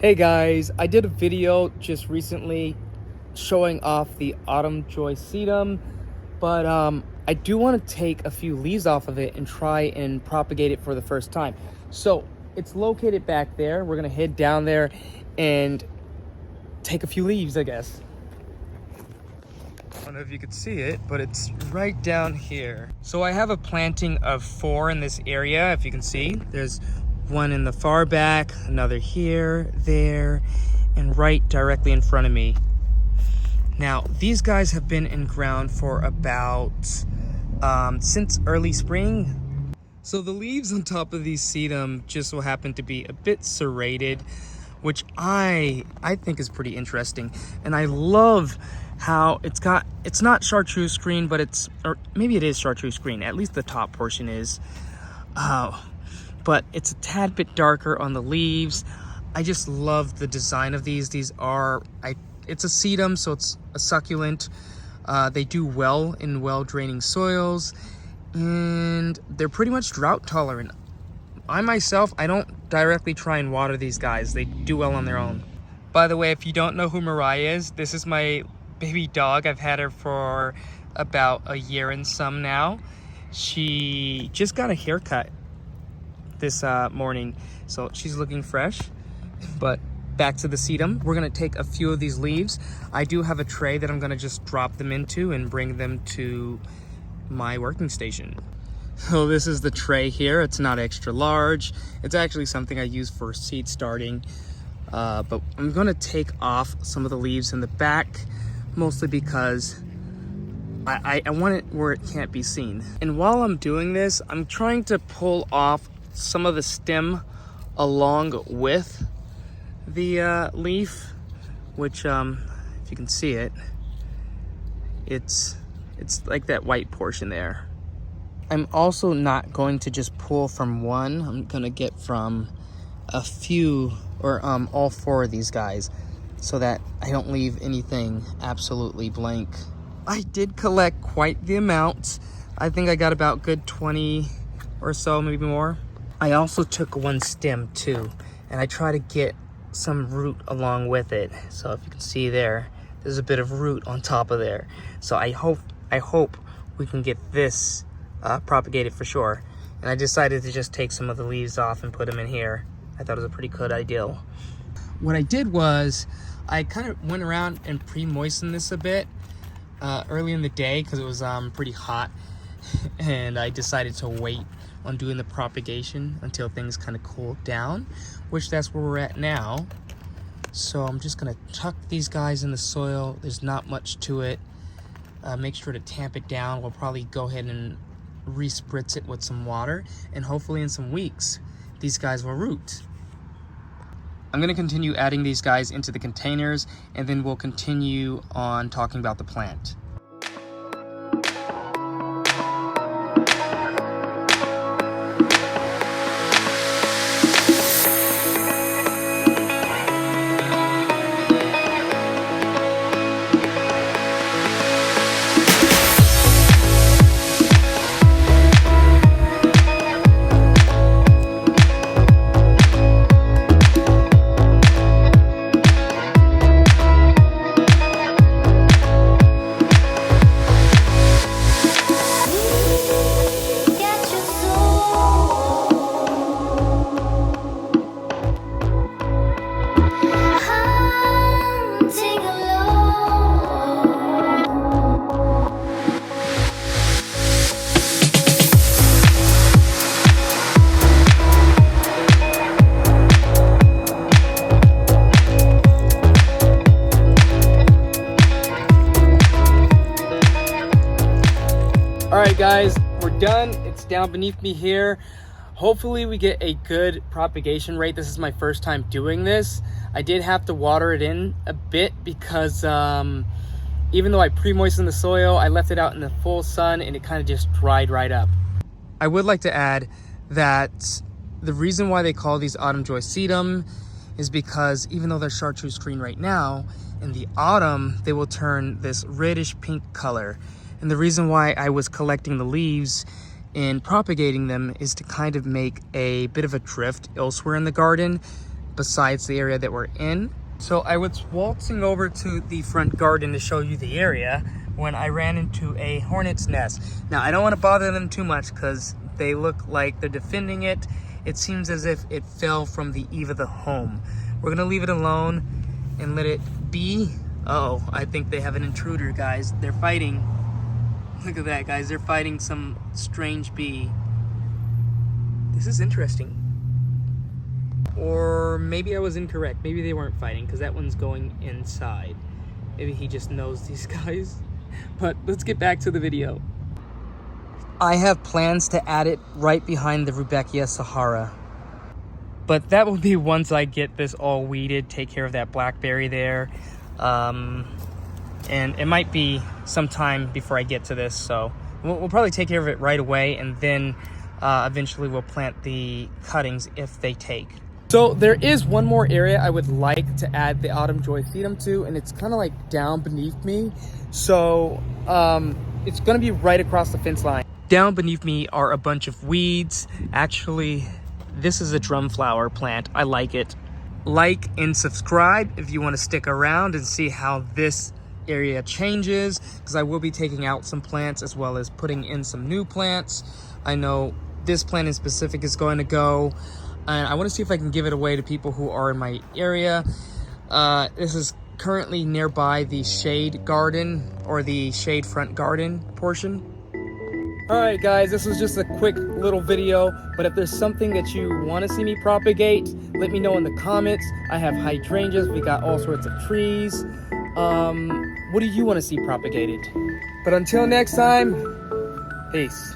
Hey guys, I did a video just recently showing off the Autumn Joy Sedum, but I do want to take a few leaves off of it and try and propagate it for the first time. So it's located back there. We're gonna head down there and take a few leaves, I guess. I don't know if you could see it, but it's right down here. So I have a planting of 4 in this area, if you can see. There's one in the far back, another here, there, and right directly in front of me. Now, these guys have been in ground for about, since early spring. So the leaves on top of these sedum just so happen to be a bit serrated, which I think is pretty interesting. And I love how it's not chartreuse green, but or maybe it is chartreuse green, at least the top portion is. But it's a tad bit darker on the leaves. I just love the design of these. It's a sedum, so it's a succulent. They do well in well-draining soils, and they're pretty much drought tolerant. I myself, I don't directly try and water these guys. They do well on their own. By the way, if you don't know who Mariah is, this is my baby dog. I've had her for about a year and some now. She just got a haircut this morning, so she's looking fresh. But back to the sedum, we're gonna take a few of these leaves. I do have a tray that I'm gonna just drop them into and bring them to my working station. So this is the tray here. It's not extra large. It's actually something I use for seed starting. But I'm gonna take off some of the leaves in the back, mostly because I want it where it can't be seen. And while I'm doing this, I'm trying to pull off some of the stem along with the leaf, which if you can see it, it's like that white portion there. I'm also not going to just pull from one. I'm gonna get from a few or all 4 of these guys so that I don't leave anything absolutely blank. I did collect quite the amount. I think I got about good 20 or so, maybe more. I also took one stem too, and I try to get some root along with it. So if you can see there's a bit of root on top of there. So I hope we can get this propagated for sure. And I decided to just take some of the leaves off and put them in here. I thought it was a pretty good idea. What I did was I kind of went around and pre-moistened this a bit early in the day because it was pretty hot, and I decided to wait on doing the propagation until things kind of cooled down, which that's where we're at now. So I'm just gonna tuck these guys in the soil. There's not much to it. Make sure to tamp it down. We'll probably go ahead and re-spritz it with some water, and hopefully in some weeks these guys will root. I'm gonna continue adding these guys into the containers, and then we'll continue on talking about the plant. Alright guys, we're done. It's down beneath me here. Hopefully we get a good propagation rate. This is my first time doing this. I did have to water it in a bit because even though I pre-moistened the soil, I left it out in the full sun and it kind of just dried right up. I would like to add that the reason why they call these Autumn Joy Sedum is because even though they're chartreuse green right now, in the autumn they will turn this reddish pink color. And the reason why I was collecting the leaves and propagating them is to kind of make a bit of a drift elsewhere in the garden besides the area that we're in. So I was waltzing over to the front garden to show you the area when I ran into a hornet's nest. Now, I don't want to bother them too much because they look like they're defending it. It seems as if it fell from the eave of the home. We're gonna leave it alone and let it be. Oh, I think they have an intruder, guys. They're fighting. Look at that, guys. They're fighting some strange bee. This is interesting. Or maybe I was incorrect. Maybe they weren't fighting because that one's going inside. Maybe he just knows these guys. But let's get back to the video. I have plans to add it right behind the Rudbeckia Sahara. But that will be once I get this all weeded, take care of that blackberry there. And it might be some time before I get to this, so we'll probably take care of it right away, and then eventually we'll plant the cuttings if they take. So there is one more area I would like to add the Autumn Joy Sedum to, and it's kind of like down beneath me. So it's gonna be right across the fence line. Down beneath me are a bunch of weeds. Actually, this is a drumflower plant. I like it. Like and subscribe if you want to stick around and see how this area changes, because I will be taking out some plants as well as putting in some new plants. I know this plant in specific is going to go, and I want to see if I can give it away to people who are in my area. This is currently nearby the shade garden, or the shade front garden portion. Alright guys, this was just a quick little video, but if there's something that you want to see me propagate, let me know in the comments. I have hydrangeas, we got all sorts of trees. What do you want to see propagated? But until next time, peace.